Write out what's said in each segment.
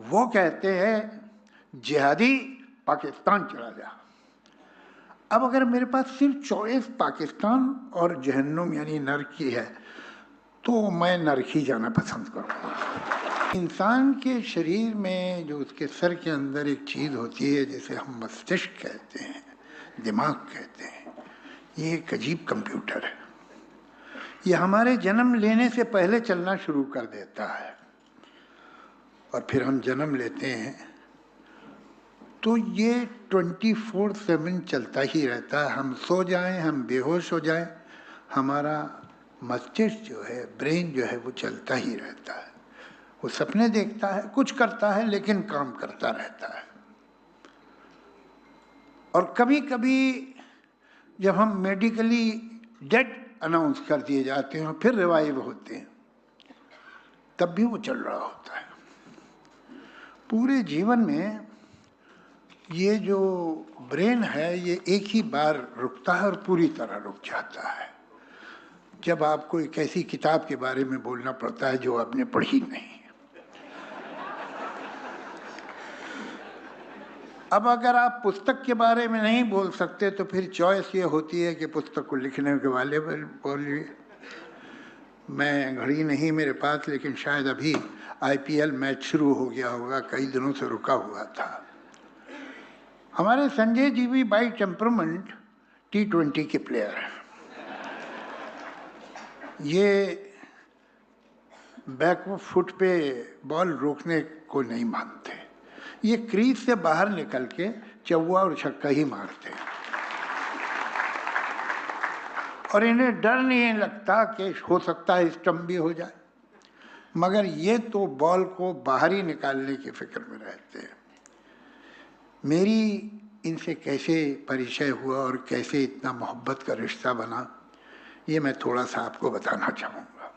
वो कहते हैं जिहादी पाकिस्तान चला जा। अब अगर मेरे पास सिर्फ चॉइस पाकिस्तान और जहन्नुम यानी नर्क की है तो मैं नर्क ही जाना पसंद करूँगा। इंसान के शरीर में जो उसके सर के अंदर एक चीज़ होती है जिसे हम मस्तिष्क कहते हैं, दिमाग कहते हैं, ये एक अजीब कंप्यूटर है। ये हमारे जन्म लेने से पहले चलना शुरू कर देता है और फिर हम जन्म लेते हैं तो ये 24/7 चलता ही रहता है। हम सो जाएं, हम बेहोश हो जाएं, हमारा मस्तिष्क जो है, ब्रेन जो है, वो चलता ही रहता है। वो सपने देखता है, कुछ करता है, लेकिन काम करता रहता है। और कभी कभी जब हम मेडिकली डेड अनाउंस कर दिए जाते हैं और फिर रिवाइव होते हैं, तब भी वो चल रहा होता है। पूरे जीवन में ये जो ब्रेन है ये एक ही बार रुकता है और पूरी तरह रुक जाता है जब आपको एक ऐसी किताब के बारे में बोलना पड़ता है जो आपने पढ़ी नहीं। अब अगर आप पुस्तक के बारे में नहीं बोल सकते तो फिर चॉइस ये होती है कि पुस्तक को लिखने के वाले बोलिए। मैं घड़ी नहीं मेरे पास, लेकिन शायद अभी आईपीएल मैच शुरू हो गया होगा, कई दिनों से रुका हुआ था। हमारे संजय जी भी बाई टेम्परामेंट T20 के प्लेयर हैं। ये बैक फुट पे बॉल रोकने को नहीं मानते, ये क्रीज से बाहर निकल के चौवा और छक्का ही मारते हैं और इन्हें डर नहीं लगता कि हो सकता है स्टंप भी हो जाए, मगर ये तो बॉल को बाहर ही निकालने की फिक्र में रहते हैं। मेरी इनसे कैसे परिचय हुआ और कैसे इतना मोहब्बत का रिश्ता बना, ये मैं थोड़ा सा आपको बताना चाहूँगा।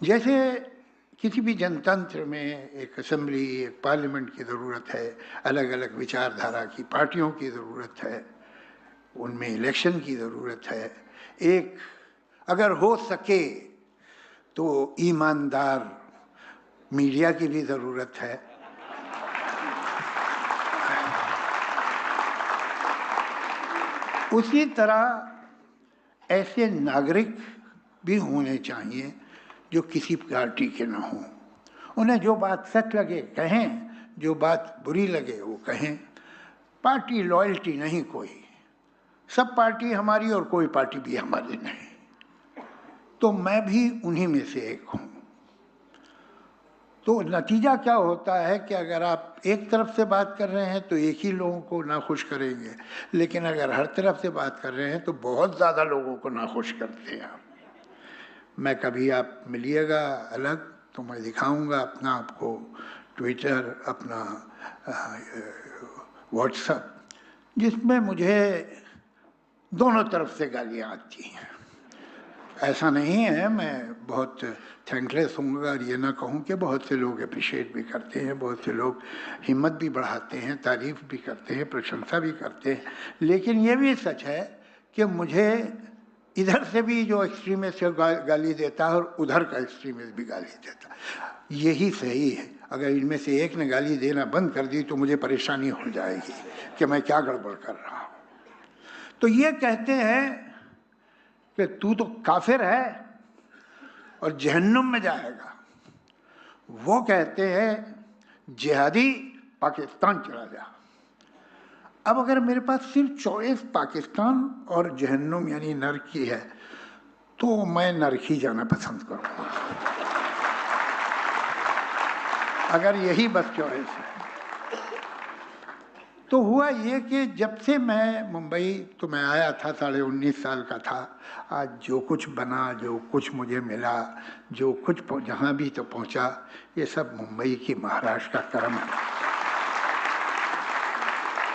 जैसे किसी भी जनतंत्र में एक असेंबली, एक पार्लियामेंट की ज़रूरत है, अलग अलग विचारधारा की पार्टियों की ज़रूरत है, उनमें इलेक्शन की ज़रूरत है। एक अगर हो सके तो ईमानदार मीडिया की भी ज़रूरत है। उसी तरह ऐसे नागरिक भी होने चाहिए जो किसी पार्टी के न हों। उन्हें जो बात सच लगे कहें, जो बात बुरी लगे वो कहें। पार्टी लॉयल्टी नहीं कोई, सब पार्टी हमारी और कोई पार्टी भी हमारी नहीं। तो मैं भी उन्हीं में से एक हूँ। तो नतीजा क्या होता है कि अगर आप एक तरफ से बात कर रहे हैं तो एक ही लोगों को नाखुश करेंगे, लेकिन अगर हर तरफ से बात कर रहे हैं तो बहुत ज़्यादा लोगों को नाखुश करते हैं। मैं कभी आप मिलिएगा अलग तो मैं दिखाऊंगा अपना आपको ट्विटर, अपना व्हाट्सएप, जिसमें मुझे दोनों तरफ से गालियाँ आती हैं। ऐसा नहीं है, मैं बहुत थैंकलेस हूँगा और ये ना कहूँ कि बहुत से लोग अप्रिशिएट भी करते हैं, बहुत से लोग हिम्मत भी बढ़ाते हैं, तारीफ भी करते हैं, प्रशंसा भी करते हैं। लेकिन ये भी सच है कि मुझे इधर से भी जो एक्सट्रीमिस्ट गाली देता है और उधर का एक्सट्रीमिस्ट भी गाली देता है। यही सही है। अगर इनमें से एक ने गाली देना बंद कर दी तो मुझे परेशानी हो जाएगी कि मैं क्या गड़बड़ कर रहा हूँ। तो ये कहते हैं कि तू तो काफिर है और जहन्नुम में जाएगा। वो कहते हैं जिहादी पाकिस्तान चला जा। अब अगर मेरे पास सिर्फ चॉइस पाकिस्तान और जहन्नुम यानी नर्क की है तो मैं नर्क ही जाना पसंद करूँगा, अगर यही बस चॉइस है। तो हुआ ये कि जब से मैं मुंबई, तो मैं आया था 19.5 साल का था। आज जो कुछ बना, जो कुछ मुझे मिला, जो कुछ जहाँ भी तो पहुँचा, ये सब मुंबई की महाराष्ट्र का कर्म है।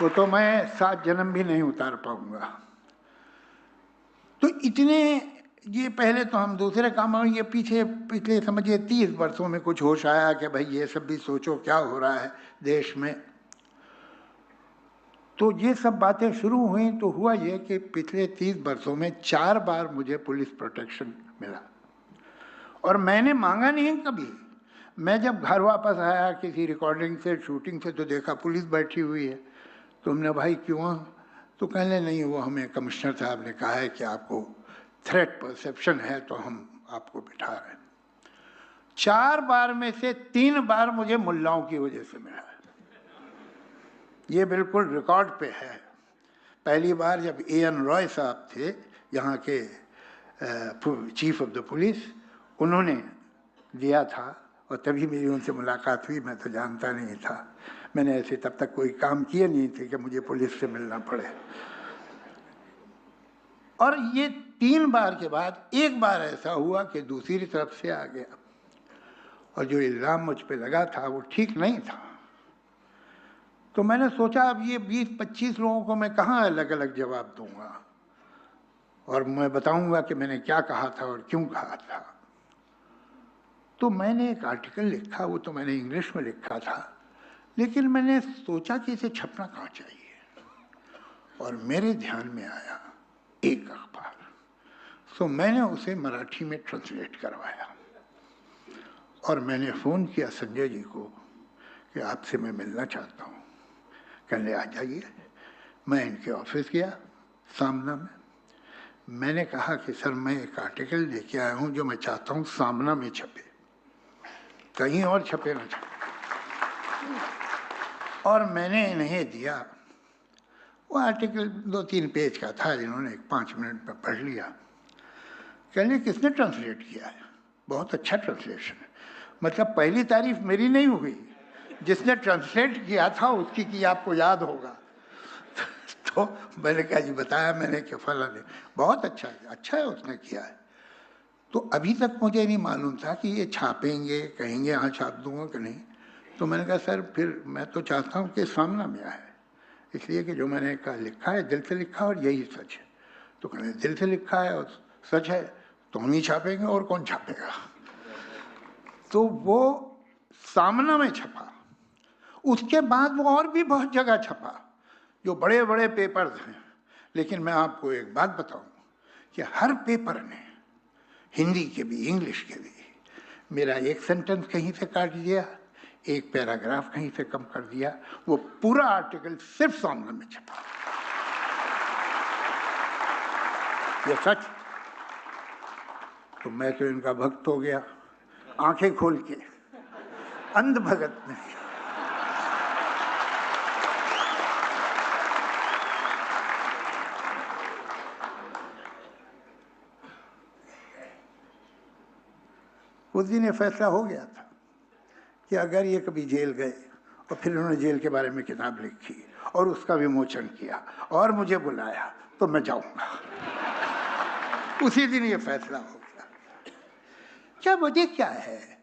वो तो मैं 7 जन्म भी नहीं उतार पाऊंगा। तो इतने, ये पहले तो हम दूसरे कामों, ये पिछले समझिए 30 वर्षों में कुछ होश आया कि भाई ये सब भी सोचो क्या हो रहा है देश में। तो ये सब बातें शुरू हुई तो हुआ ये कि पिछले 30 वर्षों में 4 बार मुझे पुलिस प्रोटेक्शन मिला और मैंने मांगा नहीं कभी। मैं जब घर वापस आया किसी रिकॉर्डिंग से, शूटिंग से, तो देखा पुलिस बैठी हुई है। तो हमने भाई क्यों? तो कहने नहीं, वो हमें कमिश्नर साहब ने कहा है कि आपको थ्रेट परसेप्शन है तो हम आपको बिठा रहे हैं। 4 बार में से 3 बार मुझे मुल्लाओं की वजह से मिला। ये बिल्कुल रिकॉर्ड पे है। पहली बार जब एएन रॉय साहब थे यहाँ के चीफ ऑफ द पुलिस, उन्होंने दिया था और तभी मेरी उनसे मुलाकात हुई। मैं तो जानता नहीं था, मैंने ऐसे तब तक कोई काम किए नहीं थे कि मुझे पुलिस से मिलना पड़े। और ये 3 बार के बाद एक बार ऐसा हुआ कि दूसरी तरफ से आ गया, और जो इल्ज़ाम मुझ पे लगा था वो ठीक नहीं था। तो मैंने सोचा अब ये 20-25 लोगों को मैं कहाँ अलग अलग जवाब दूंगा, और मैं बताऊंगा कि मैंने क्या कहा था और क्यों कहा था। तो मैंने एक आर्टिकल लिखा, वो तो मैंने इंग्लिश में लिखा था, लेकिन मैंने सोचा कि इसे छपना कहाँ चाहिए, और मेरे ध्यान में आया एक अखबार। तो मैंने उसे मराठी में ट्रांसलेट करवाया और मैंने फ़ोन किया संजय जी को कि आपसे मैं मिलना चाहता हूँ। कहने आ जाइए। मैं इनके ऑफिस गया सामना में। मैंने कहा कि सर मैं एक आर्टिकल लेके आया हूँ जो मैं चाहता हूँ सामना में छपे, कहीं और छपे ना छपे। और मैंने इन्हें दिया। वो आर्टिकल 2-3 पेज का था, इन्होंने 5 मिनट में पढ़ लिया। कहने किसने ट्रांसलेट किया है? बहुत अच्छा ट्रांसलेशन है। मतलब पहली तारीफ मेरी नहीं हुई, जिसने ट्रांसलेट किया था उसकी की आपको याद होगा। तो मैंने कहा जी बताया मैंने कि फला ने, बहुत अच्छा है, अच्छा है उसने किया है। तो अभी तक मुझे नहीं मालूम था कि ये छापेंगे, कहेंगे हाँ छाप दूंगा कि नहीं। तो मैंने कहा सर फिर मैं तो चाहता हूँ कि सामना में आए, इसलिए कि जो मैंने कहा लिखा है दिल से लिखा और यही सच है। तो कहने दिल से लिखा है और सच है तो हम ही छापेंगे, और कौन छापेगा। तो वो सामना में छपा। उसके बाद वो और भी बहुत जगह छपा, जो बड़े बड़े पेपर्स हैं। लेकिन मैं आपको एक बात बताऊं कि हर पेपर ने, हिंदी के भी इंग्लिश के भी, मेरा एक सेंटेंस कहीं से काट दिया, एक पैराग्राफ कहीं से कम कर दिया। वो पूरा आर्टिकल सिर्फ सामने में छपा। ये सच। तो मैं तो इनका भक्त हो गया, आंखें खोल के, अंध भगत नहीं। उस दिन ये फैसला हो गया था कि अगर ये कभी जेल गए, और फिर उन्होंने जेल के बारे में किताब लिखी और उसका विमोचन किया और मुझे बुलाया, तो मैं जाऊंगा। उसी दिन ये फैसला हो गया। क्या वजह क्या है?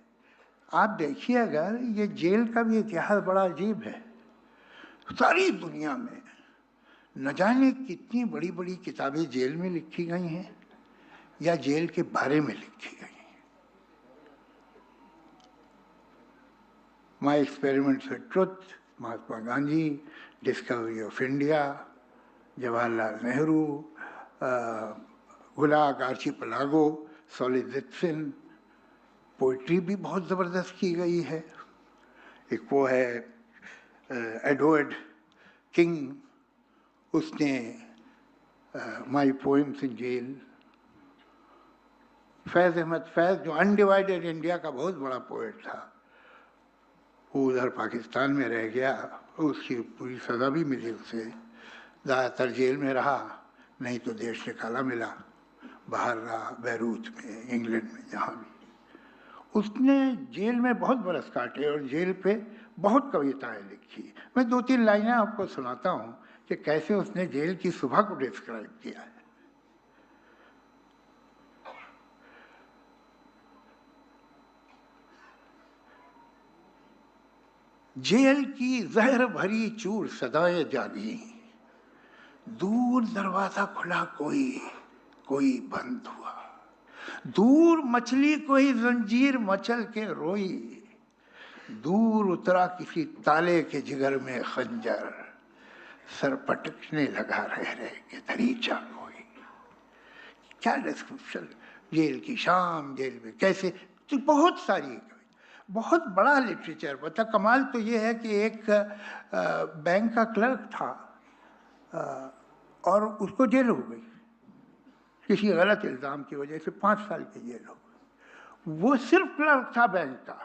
आप देखिए, अगर ये जेल का भी इतिहास बड़ा अजीब है। सारी दुनिया में न जाने कितनी बड़ी बड़ी किताबें जेल में लिखी गई हैं या जेल के बारे में लिखी गई। My experiments with truth, Mahatma Gandhi, discovery of India, Jawaharlal Nehru, Gulag Archipelago, Solzhenitsyn. Poetry भी बहुत ज़बरदस्त की गई है। एक वो है एडवर्ड किंग, उसने माई पोइम्स इन जेल। फैज़ अहमद फैज़, जो अनडिवाइडेड इंडिया का बहुत बड़ा पोइट था, वो उधर पाकिस्तान में रह गया, उसकी पूरी सज़ा भी मिली उसे, ज़्यादातर जेल में रहा, नहीं तो देश निकाला मिला, बाहर रहा, बैरूत में, इंग्लैंड में, जहाँ भी। उसने जेल में बहुत बरस काटे और जेल पे बहुत कविताएं लिखी। मैं 2-3 लाइनें आपको सुनाता हूँ कि कैसे उसने जेल की सुबह को डिस्क्राइब किया है। जेल की जहर भरी चूर सदाए जागी, दूर दरवाजा खुला कोई बंद हुआ, दूर मछली कोई जंजीर मचल के रोई, दूर उतरा किसी ताले के जिगर में खंजर, सर पटकने लगा रह के दरीचा कोई। क्या डिस्क्रिप्शन, जेल की शाम, जेल में कैसे, तो बहुत सारी। बहुत बड़ा लिटरेचर। पता कमाल तो ये है कि एक बैंक का क्लर्क था और उसको जेल हो गई किसी गलत इल्ज़ाम की वजह से, 5 साल की जेल हो गई। वो सिर्फ क्लर्क था बैंक का,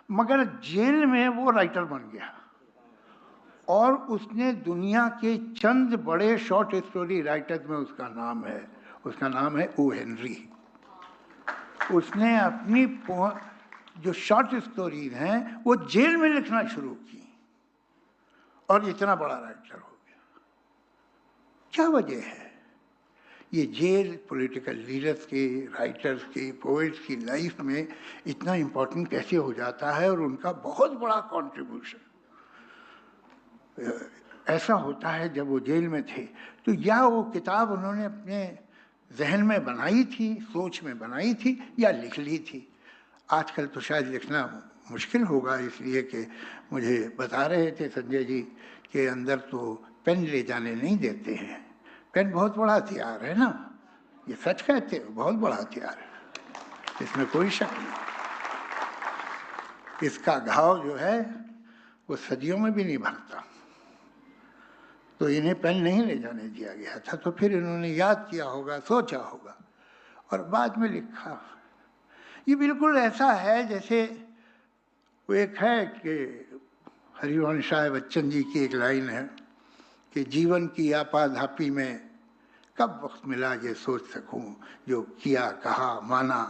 मगर जेल में वो राइटर बन गया और उसने दुनिया के चंद बड़े शॉर्ट स्टोरी राइटर्स में उसका नाम है ओ हेनरी। उसने अपनी जो शॉर्ट स्टोरीज हैं वो जेल में लिखना शुरू की और इतना बड़ा राइटर हो गया। क्या वजह है? ये जेल पॉलिटिकल लीडर्स के, राइटर्स के, पोएट्स की लाइफ में इतना इम्पोर्टेंट कैसे हो जाता है और उनका बहुत बड़ा कंट्रीब्यूशन ऐसा होता है। जब वो जेल में थे तो या वो किताब उन्होंने अपने जहन में बनाई थी, सोच में बनाई थी, या लिख ली थी। आजकल तो शायद लिखना मुश्किल होगा, इसलिए कि मुझे बता रहे थे संजय जी के अंदर तो पेन ले जाने नहीं देते हैं। पेन बहुत बड़ा हथियार है ना, ये सच कहते हैं, बहुत बड़ा हथियार है, इसमें कोई शक नहीं। इसका घाव जो है वो सदियों में भी नहीं भरता। तो इन्हें पेन नहीं ले जाने दिया गया था, तो फिर इन्होंने याद किया होगा, सोचा होगा और बाद में लिखा। ये बिल्कुल ऐसा है जैसे वो एक है कि हरिवंश राय बच्चन जी की एक लाइन है कि जीवन की आपाधापी में कब वक्त मिला ये सोच सकूं, जो किया कहा माना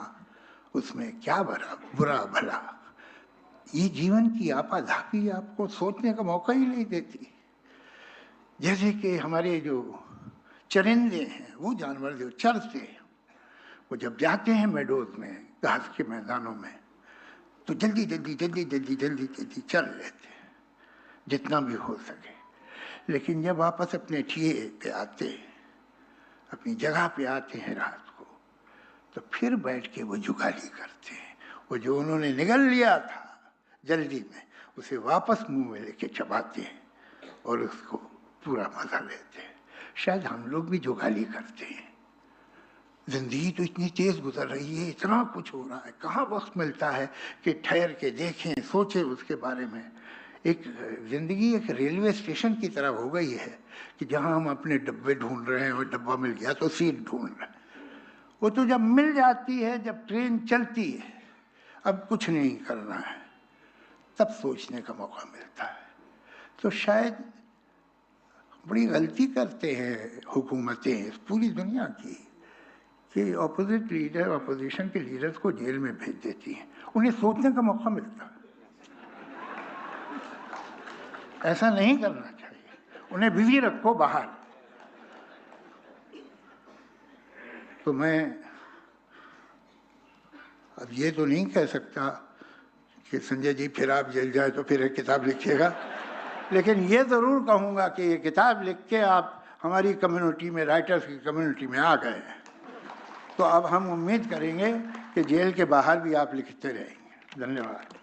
उसमें क्या बुरा भला। ये जीवन की आपाधापी आपको सोचने का मौका ही नहीं देती। जैसे कि हमारे जो चरिंदे हैं, वो जानवर जो चरते हैं, वो जब जाते हैं मेडोज में, घास के मैदानों में, तो जल्दी जल्दी जल्दी जल्दी जल्दी जल्दी चल लेते हैं जितना भी हो सके। लेकिन जब वापस अपने ठिये पे आते, अपनी जगह पे आते हैं रात को, तो फिर बैठ के वो जुगाली करते हैं। वो जो उन्होंने निगल लिया था जल्दी में, उसे वापस मुंह में लेके चबाते हैं और उसको पूरा मजा लेते हैं। शायद हम लोग भी जुगाली करते हैं। जिंदगी तो इतनी तेज गुजर रही है, इतना कुछ हो रहा है, कहाँ वक्त मिलता है कि ठहर के देखें, सोचें उसके बारे में। एक जिंदगी एक रेलवे स्टेशन की तरह हो गई है कि जहाँ हम अपने डब्बे ढूंढ रहे हैं और डब्बा मिल गया तो सीट ढूंढ रहे हैं। वो तो जब मिल जाती है, जब ट्रेन चलती है, अब कुछ नहीं करना है, तब सोचने का मौका मिलता है। तो शायद बड़ी गलती करते हैं हुकूमतें पूरी दुनिया की कि ऑपोजिट लीडर, अपोजिशन के लीडर्स को जेल में भेज देती हैं। उन्हें सोचने का मौका मिलता है। ऐसा नहीं करना चाहिए, उन्हें बिजी रखो बाहर। तो मैं अब ये तो नहीं कह सकता कि संजय जी फिर आप जेल जाए तो फिर एक किताब लिखिएगा, लेकिन ये ज़रूर कहूँगा कि ये किताब लिख के आप हमारी कम्युनिटी में, राइटर्स की कम्युनिटी में आ गए हैं, तो अब हम उम्मीद करेंगे कि जेल के बाहर भी आप लिखते रहेंगे। धन्यवाद।